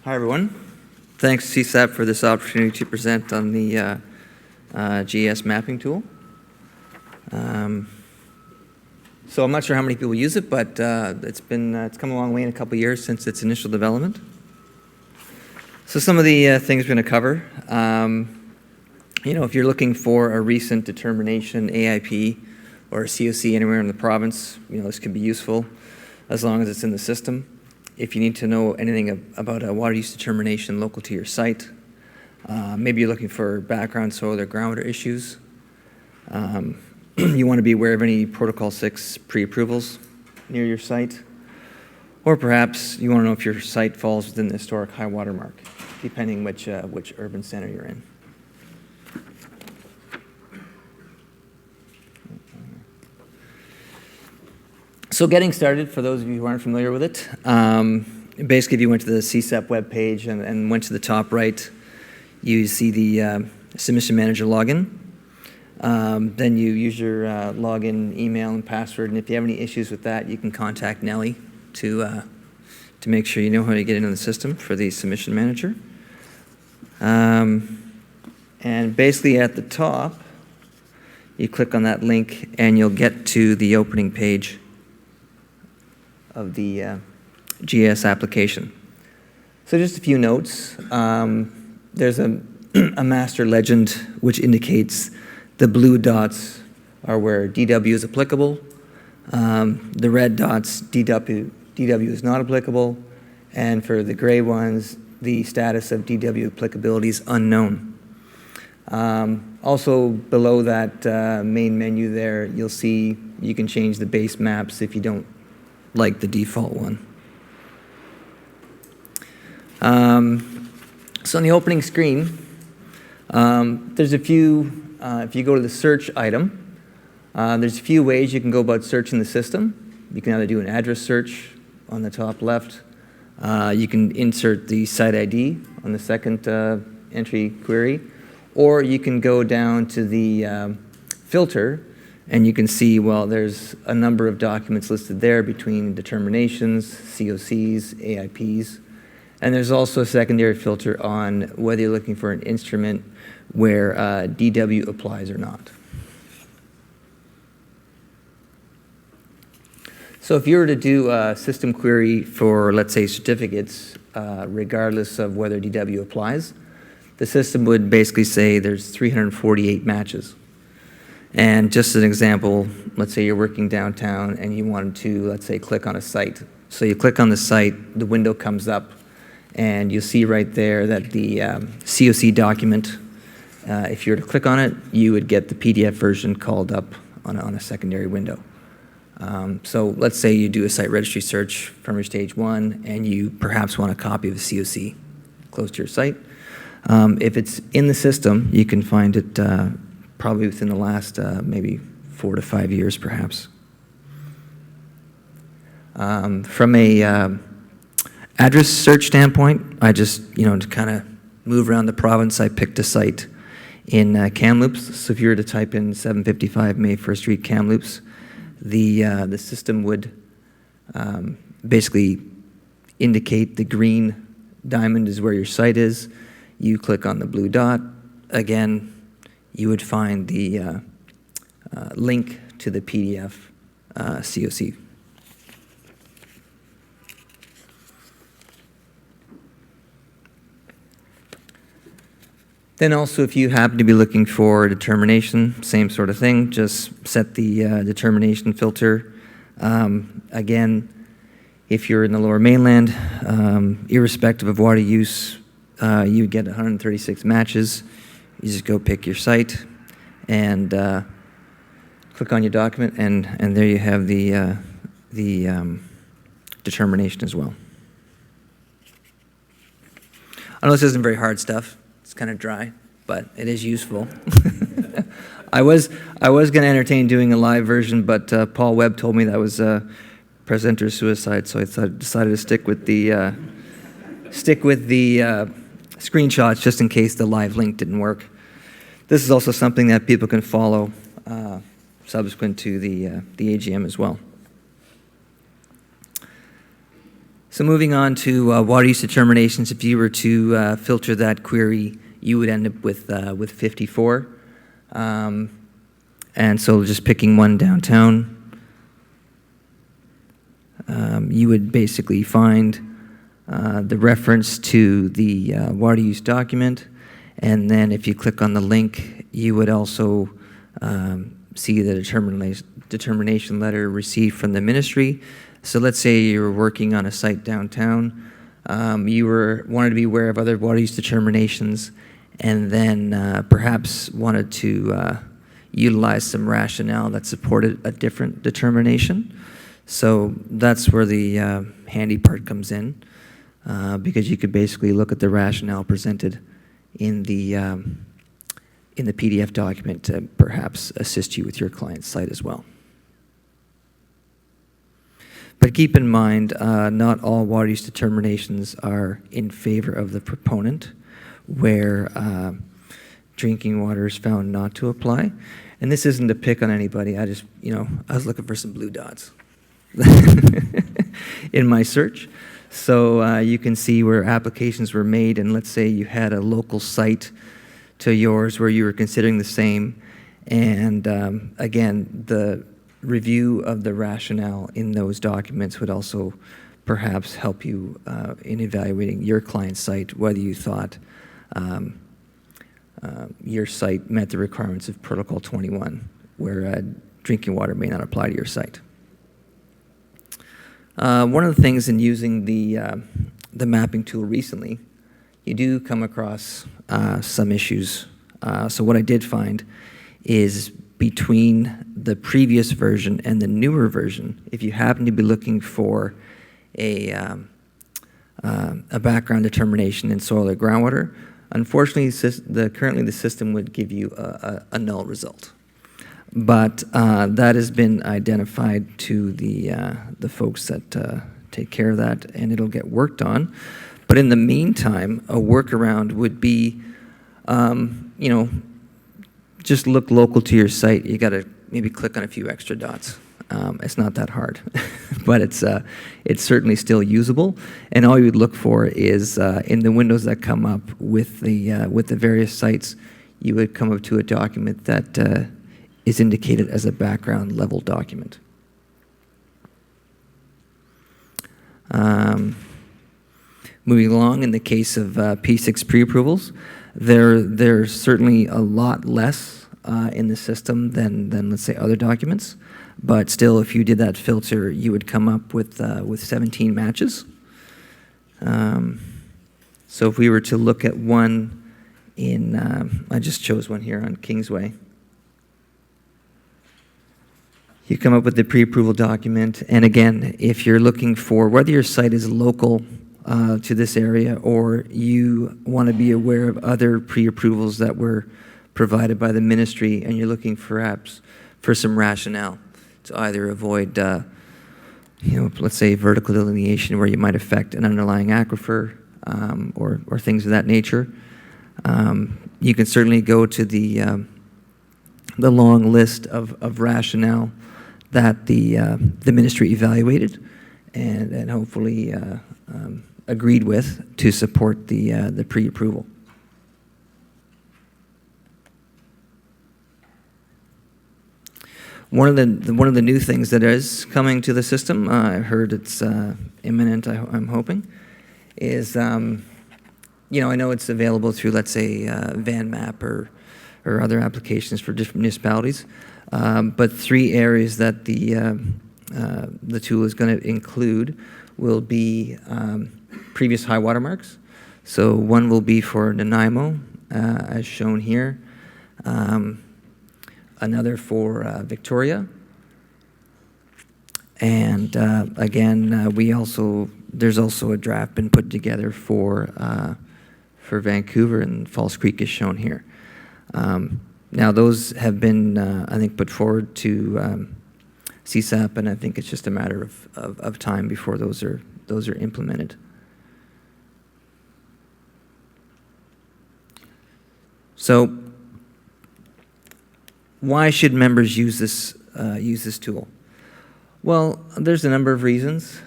Hi, everyone. Thanks, CSAP, for this opportunity to present on the GIS mapping tool. So I'm not sure how many people use it, but it's come a long way in a couple years since its initial development. So some of the things we're going to cover, if you're looking for a recent determination, AIP, or a COC anywhere in the province, this could be useful as long as it's in the system. If you need to know anything about a water use determination local to your site, maybe you're looking for background soil or groundwater issues. You want to be aware of any Protocol 6 pre-approvals near your site. Or perhaps you want to know if your site falls within the historic high water mark, depending which urban center you're in. So getting started, for those of you who aren't familiar with it, basically if you went to the CSAP webpage and went to the top right, you see the submission manager login. Then you use your login email and password, and if you have any issues with that, you can contact Nellie to make sure you know how to get into the system for the submission manager. And basically at the top, you click on that link and you'll get to the opening page of the GIS application. So just a few notes. There's a master legend which indicates the blue dots are where DW is applicable. The red dots, DW is not applicable. And for the gray ones, the status of DW applicability is unknown. Also below that main menu there, you'll see you can change the base maps if you don't like the default one. So on the opening screen, there's a few, if you go to the search item, there's a few ways you can go about searching the system. You can either do an address search on the top left. You can insert the site ID on the second entry query, or you can go down to the filter and you can see, well, there's a number of documents listed there between determinations, COCs, AIPs, and there's also a secondary filter on whether you're looking for an instrument where DW applies or not. So if you were to do a system query for, let's say, certificates, regardless of whether DW applies, the system would basically say there's 348 matches. And just as an example, let's say you're working downtown and you wanted to, let's say, click on a site. So you click on the site, the window comes up, and you'll see right there that the COC document, if you were to click on it, you would get the PDF version called up on a secondary window. So let's say you do a site registry search from your stage 1 and you perhaps want a copy of the COC close to your site. If it's in the system, you can find it probably within the last maybe 4 to 5 years, perhaps. From a address search standpoint, I just, to kind of move around the province, I picked a site in Kamloops. So if you were to type in 755 May 1st Street, Kamloops, the system would basically indicate the green diamond is where your site is. You click on the blue dot. Again, you would find the link to the PDF COC. Then also, if you happen to be looking for a determination, same sort of thing, just set the determination filter. Again, if you're in the Lower Mainland, irrespective of water use, you would get 136 matches. You just go pick your site and click on your document, and there you have the determination as well. I know this isn't very hard stuff. It's kind of dry, but it is useful. I was going to entertain doing a live version, but Paul Webb told me that was presenter suicide, so I decided to stick with the screenshots just in case the live link didn't work. This is also something that people can follow subsequent to the AGM as well. So moving on to water use determinations, if you were to filter that query, you would end up with 54. And so just picking one downtown, you would basically find the reference to the water use document, and then if you click on the link, you would also see the determination letter received from the ministry. So let's say you were working on a site downtown, you wanted to be aware of other water use determinations, and then perhaps wanted to utilize some rationale that supported a different determination. So that's where the handy part comes in, because you could basically look at the rationale presented in the PDF document to perhaps assist you with your client's site as well. But keep in mind, not all water use determinations are in favor of the proponent, where drinking water is found not to apply. And this isn't to pick on anybody. I was looking for some blue dots in my search. So you can see where applications were made, and let's say you had a local site to yours where you were considering the same. And again, the review of the rationale in those documents would also perhaps help you in evaluating your client's site, whether you thought your site met the requirements of Protocol 21, where drinking water may not apply to your site. One of the things in using the mapping tool recently, you do come across some issues. So what I did find is between the previous version and the newer version, if you happen to be looking for a background determination in soil or groundwater, unfortunately, currently the system would give you a null result. But that has been identified to the folks that take care of that, and it'll get worked on. But in the meantime, a workaround would be, just look local to your site. You got to maybe click on a few extra dots. It's not that hard, but it's certainly still usable. And all you would look for is in the windows that come up with the various sites, you would come up to a document that is indicated as a background level document. Moving along, in the case of P6 pre-approvals, there's certainly a lot less in the system than let's say other documents, but still, if you did that filter, you would come up with 17 matches. So if we were to look at one in, I just chose one here on Kingsway. You come up with the pre-approval document, and again, if you're looking for whether your site is local to this area or you want to be aware of other pre-approvals that were provided by the ministry, and you're looking perhaps for some rationale to either avoid, let's say vertical delineation where you might affect an underlying aquifer or things of that nature, you can certainly go to the long list of rationale that the ministry evaluated and hopefully agreed with to support the pre-approval. One of the new things that is coming to the system, I heard it's imminent, I'm hoping, is I know it's available through, let's say, VanMap or other applications for different municipalities, but 3 areas that the tool is going to include will be previous high water marks. So one will be for Nanaimo, as shown here. Another for Victoria, and again, there's also a draft been put together for Vancouver, and False Creek is shown here. Now those have been, I think, put forward to CSAP, and I think it's just a matter of time before those are implemented. So, why should members use this tool? Well, there's a number of reasons.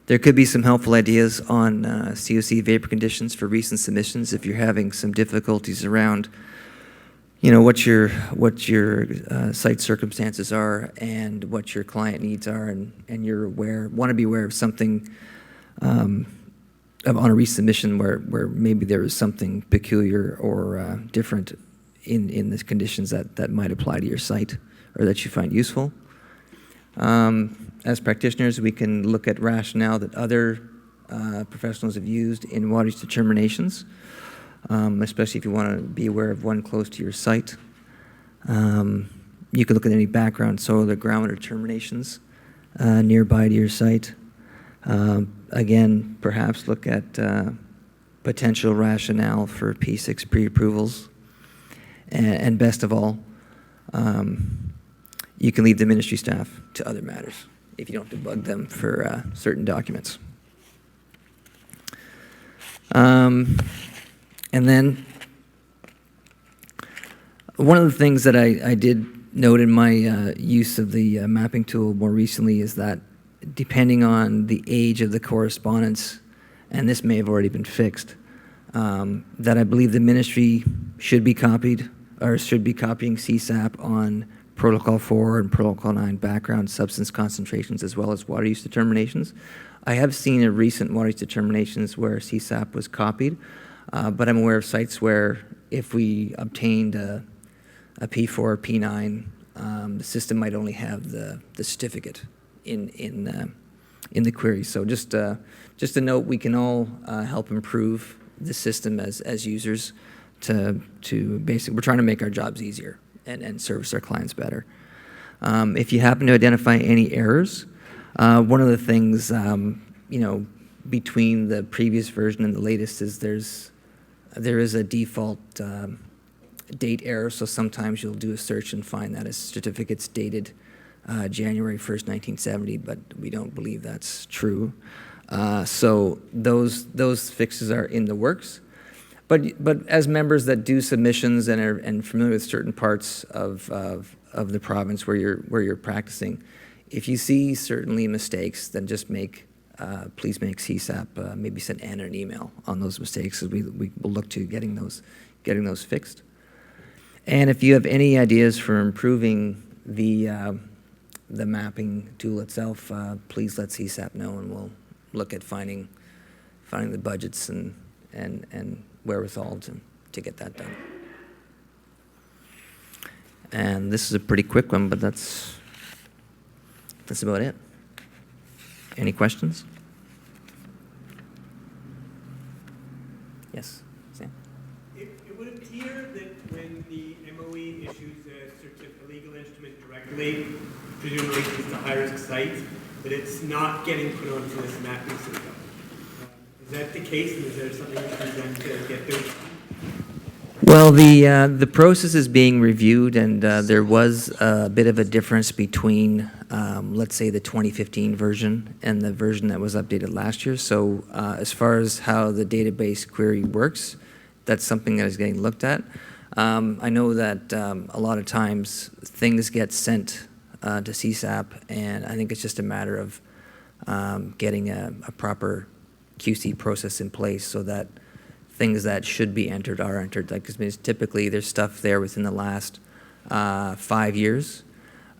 There could be some helpful ideas on COC vapor conditions for recent submissions if you're having some difficulties around, what your site circumstances are and what your client needs are, and you're want to be aware of something on a resubmission where maybe there is something peculiar or different in the conditions that might apply to your site or that you find useful. As practitioners, we can look at rationale that other professionals have used in water use determinations, especially if you want to be aware of one close to your site. You can look at any background soil or groundwater determinations nearby to your site. Again, perhaps look at potential rationale for P6 pre-approvals. And best of all, you can leave the ministry staff to other matters if you don't have to bug them for certain documents. And then one of the things that I did note in my use of the mapping tool more recently is that depending on the age of the correspondence, and this may have already been fixed, that I believe the ministry should be copied or should be copying CSAP on Protocol 4 and Protocol 9 background substance concentrations as well as water use determinations. I have seen a recent water use determinations where CSAP was copied, but I'm aware of sites where if we obtained a P4 or P9, the system might only have the certificate in the query. So just a note, we can all help improve the system as users to basically, we're trying to make our jobs easier and service our clients better. If you happen to identify any errors, one of the things, between the previous version and the latest is there is a default date error, so sometimes you'll do a search and find that a certificate's dated January 1st, 1970, but we don't believe that's true. So those fixes are in the works. But as members that do submissions and are familiar with certain parts of the province where you're practicing, if you see certainly mistakes, then just please make CSAP maybe send Anna an email on those mistakes, as we will look to getting those fixed. And if you have any ideas for improving the mapping tool itself, please let CSAP know, and we'll look at finding the budgets and wherewithal to get that done. And this is a pretty quick one, but that's about it. Any questions? Yes, Sam? It would appear that when the MOE issues a legal instrument directly, presumably it's the high-risk site, that it's not getting put onto this mapping system. Is that the case, and is there something you can done to get those? Well, the process is being reviewed, and there was a bit of a difference between, let's say, the 2015 version and the version that was updated last year. So as far as how the database query works, that's something that is getting looked at. I know that a lot of times things get sent to CSAP, and I think it's just a matter of getting a proper QC process in place so that things that should be entered are entered. Like, because typically there's stuff there within the last 5 years.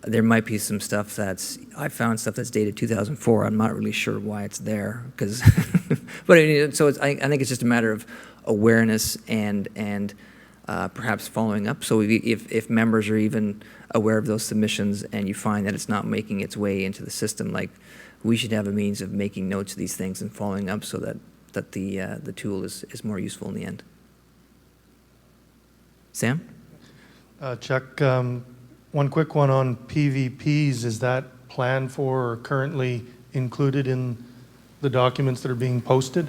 There might be some stuff I found stuff that's dated 2004. I'm not really sure why it's there, because, but so I think it's just a matter of awareness and perhaps following up. So if members are even aware of those submissions and you find that it's not making its way into the system, like, we should have a means of making notes of these things and following up so that the tool is more useful in the end. Sam? Chuck, one quick one on PVPs. Is that planned for or currently included in the documents that are being posted?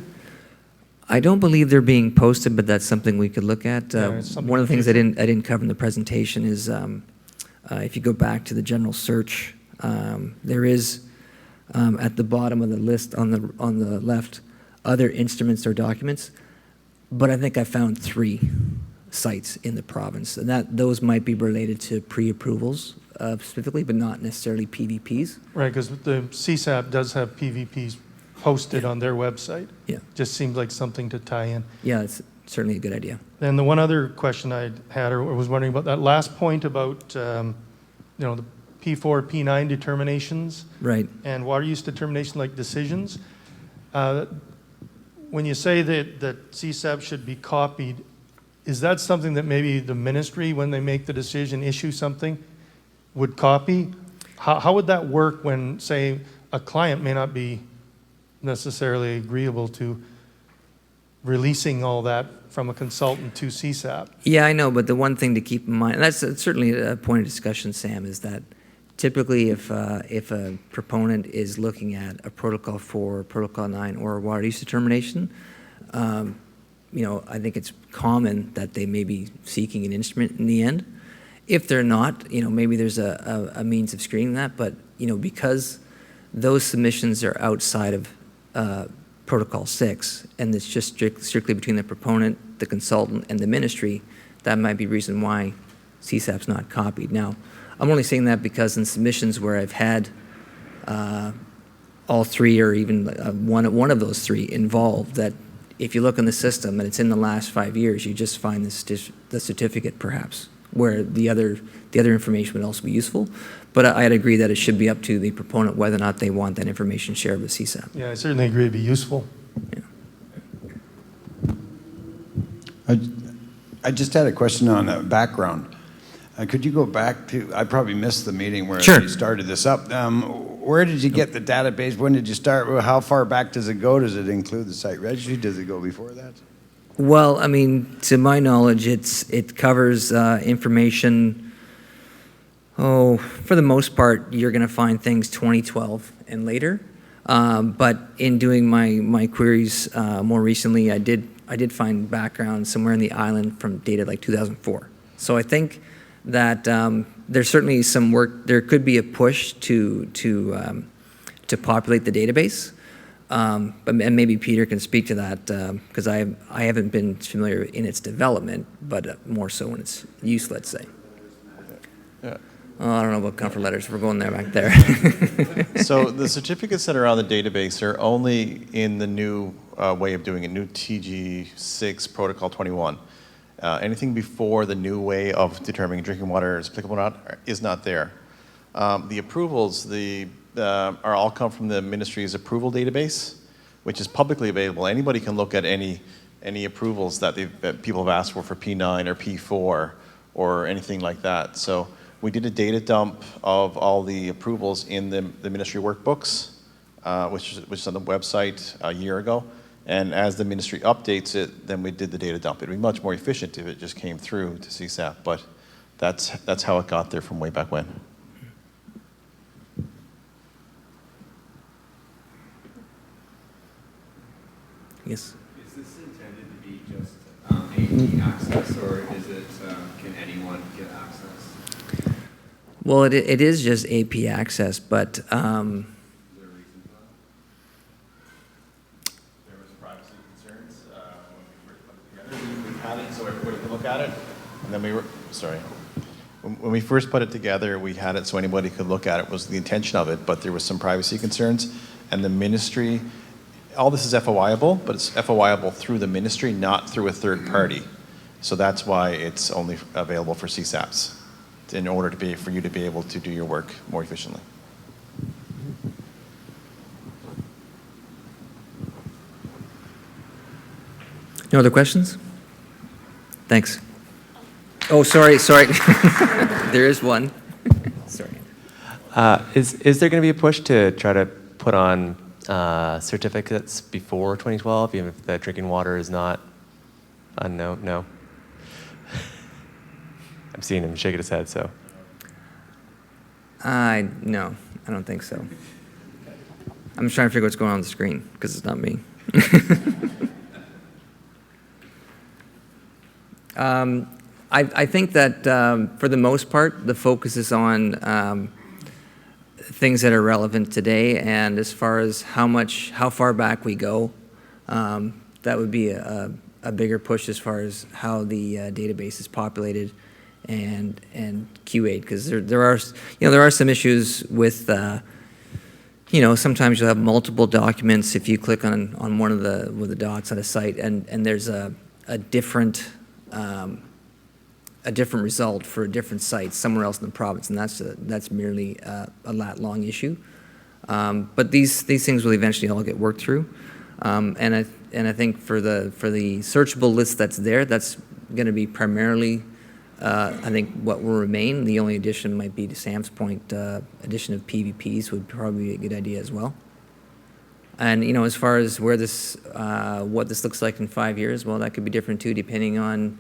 I don't believe they're being posted, but that's something we could look at. One of the things I didn't cover in the presentation is if you go back to the general search, there is at the bottom of the list on the left other instruments or documents, but I think I found 3 sites in the province, and those might be related to pre-approvals specifically, but not necessarily PVPs. Right, because the CSAP does have PVPs posted on their website. Yeah. Just seems like something to tie in. Yeah, it's certainly a good idea. And the one other question I had, or was wondering about that last point about, the P4, P9 determinations Right. and water use determination like decisions. When you say that CSAP should be copied, is that something that maybe the ministry, when they make the decision, issue something, would copy? How would that work when, say, a client may not be necessarily agreeable to releasing all that from a consultant to CSAP? Yeah, I know, but the one thing to keep in mind, and that's certainly a point of discussion, Sam, is that typically if a proponent is looking at a protocol 4, protocol 9, or a water use determination, I think it's common that they may be seeking an instrument in the end. If they're not, maybe there's a means of screening that, but, because those submissions are outside of Protocol 6, and it's just strictly between the proponent, the consultant, and the ministry, that might be reason why CSAP's not copied. Now, I'm only saying that because in submissions where I've had all three or even one of those three involved, that if you look in the system and it's in the last 5 years, you just find the certificate perhaps, where the other information would also be useful. But I'd agree that it should be up to the proponent whether or not they want that information shared with CSAP. Yeah, I certainly agree it'd be useful. Yeah. I just had a question on background. Could you go back to, I probably missed the meeting where Sure. you started this up. Where did you get the database? When did you start? How far back does it go? Does it include the site registry? Does it go before that? Well, I mean, to my knowledge, it covers information. Oh, for the most part, you're going to find things 2012 and later. But in doing my queries more recently, I did find background somewhere in the island from data like 2004. So I think that there's certainly some work. There could be a push to populate the database. And maybe Peter can speak to that because I haven't been familiar in its development, but more so in its use, let's say. Yeah. Oh, I don't know about comfort letters. We're going there back there. So the certificates that are on the database are only in the new way of doing it, new TG6 Protocol 21. Anything before the new way of determining drinking water is applicable or not is not there. The approvals are all come from the ministry's approval database, which is publicly available. Anybody can look at any approvals that people have asked for P9 or P4 or anything like that. So we did a data dump of all the approvals in the ministry workbooks, which is on the website a year ago. And as the ministry updates it, then we did the data dump. It'd be much more efficient if it just came through to CSAP, but that's how it got there from way back when. Yes. Is this intended to be just AP access, or is it, can anyone get access? Well, it is just AP access, but Is there a reason for that? There was privacy concerns when we first put it together. We had it so everybody could look at it, and then when we first put it together, we had it so anybody could look at it, was the intention of it, but there was some privacy concerns, and the ministry, all this is FOIable, but it's FOIable through the ministry, not through a third party. So that's why it's only available for CSAPs, in order for you to be able to do your work more efficiently. no other questions? Thanks. Oh, sorry. There is one. Sorry. Is there going to be a push to try to put on certificates before 2012, even if the drinking water is not unknown? No. I'm seeing him shaking his head, so. No, I don't think so. I'm just trying to figure what's going on the screen because it's not me. I think that for the most part, the focus is on things that are relevant today, and as far as how far back we go, that would be a bigger push as far as how the database is populated and QA'd, because there are some issues with you know, sometimes you'll have multiple documents if you click on one of the dots at a site, and there's a different result for a different site somewhere else in the province, and that's merely a lat-long issue. But these things will eventually all get worked through, and I think for the searchable list that's there, that's going to be primarily, I think, what will remain. The only addition might be, to Sam's point, addition of PVPs would probably be a good idea as well. And you know, as far as where this, what this looks like in 5 years, well, that could be different too, depending on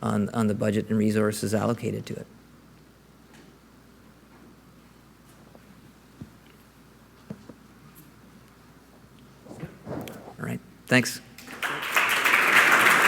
the budget and resources allocated to it. All right, thanks.